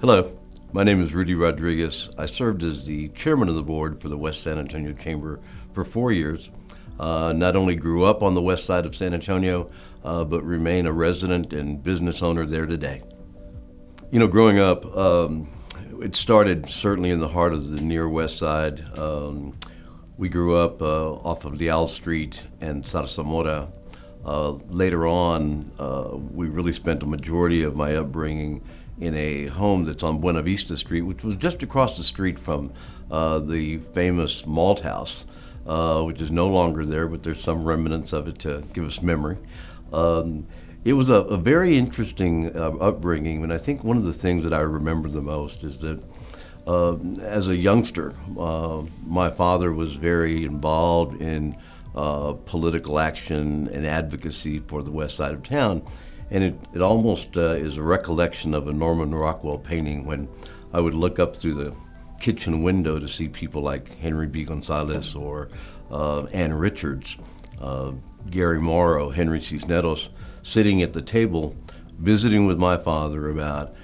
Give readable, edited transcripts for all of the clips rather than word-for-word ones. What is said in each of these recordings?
Hello, my name is Rudy Rodriguez. I served as the chairman of the board for the West San Antonio Chamber for 4 years. Not only grew up on the west side of San Antonio, but remain a resident and business owner there today. You know, growing up, it started certainly in the heart of the near west side. We grew up off of Leal Street and Zarzamora. Later on, we really spent a majority of my upbringing in a home that's on Buena Vista Street, which was just across the street from the famous Malt House, which is no longer there, but there's some remnants of it to give us memory. It was a very interesting upbringing, and I think one of the things that I remember the most is that as a youngster, my father was very involved in political action and advocacy for the west side of town. And it almost is a recollection of a Norman Rockwell painting when I would look up through the kitchen window to see people like Henry B. Gonzalez or Ann Richards, Gary Morrow, Henry Cisneros, sitting at the table visiting with my father about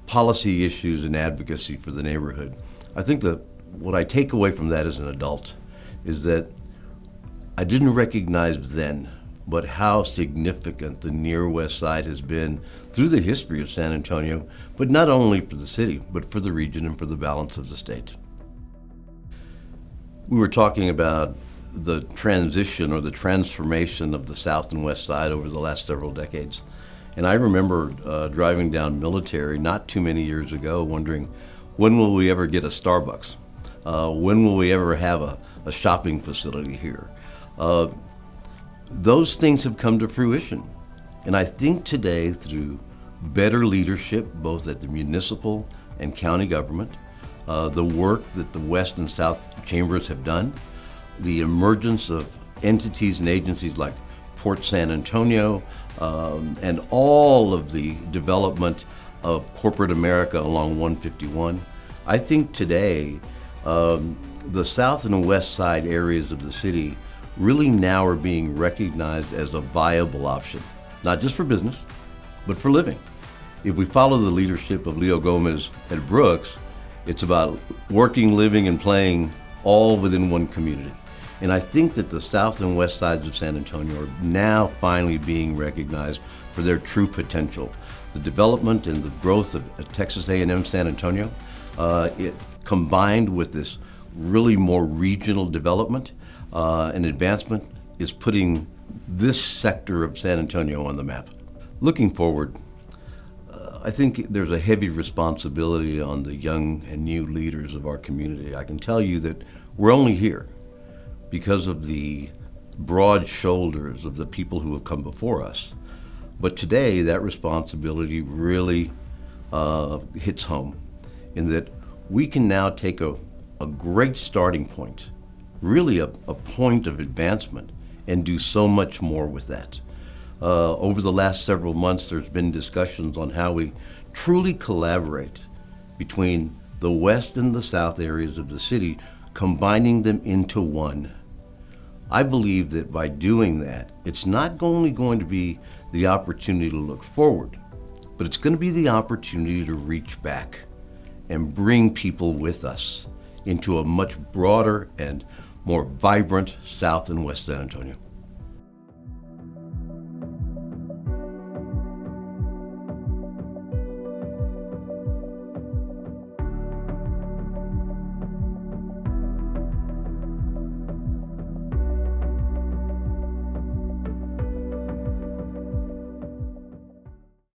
policy issues and advocacy for the neighborhood. I think that what I take away from that as an adult is that I didn't recognize then but how significant the near west side has been through the history of San Antonio, but not only for the city, but for the region and for the balance of the state. We were talking about the transition or the transformation of the south and west side over the last several decades. And I remember driving down Military not too many years ago, wondering, when will we ever get a Starbucks? When will we ever have a shopping facility here? Those things have come to fruition. And I think today, through better leadership, both at the municipal and county government, the work that the West and South chambers have done, the emergence of entities and agencies like Port San Antonio, and all of the development of corporate America along 151, I think today the South and West Side areas of the city really now are being recognized as a viable option, not just for business, but for living. If we follow the leadership of Leo Gomez at Brooks, it's about working, living, and playing all within one community. And I think that the south and west sides of San Antonio are now finally being recognized for their true potential. The development and the growth of Texas A&M San Antonio, it combined with this really more regional development and advancement, is putting this sector of San Antonio on the map. Looking forward, I think there's a heavy responsibility on the young and new leaders of our community. I can tell you that we're only here because of the broad shoulders of the people who have come before us. But today, that responsibility really hits home in that we can now take a great starting point, really a point of advancement, and do so much more with that. Over the last several months, there's been discussions on how we truly collaborate between the west and the south areas of the city, combining them into one. I believe that by doing that, it's not only going to be the opportunity to look forward, but it's going to be the opportunity to reach back and bring people with us into a much broader and more vibrant South and West San Antonio.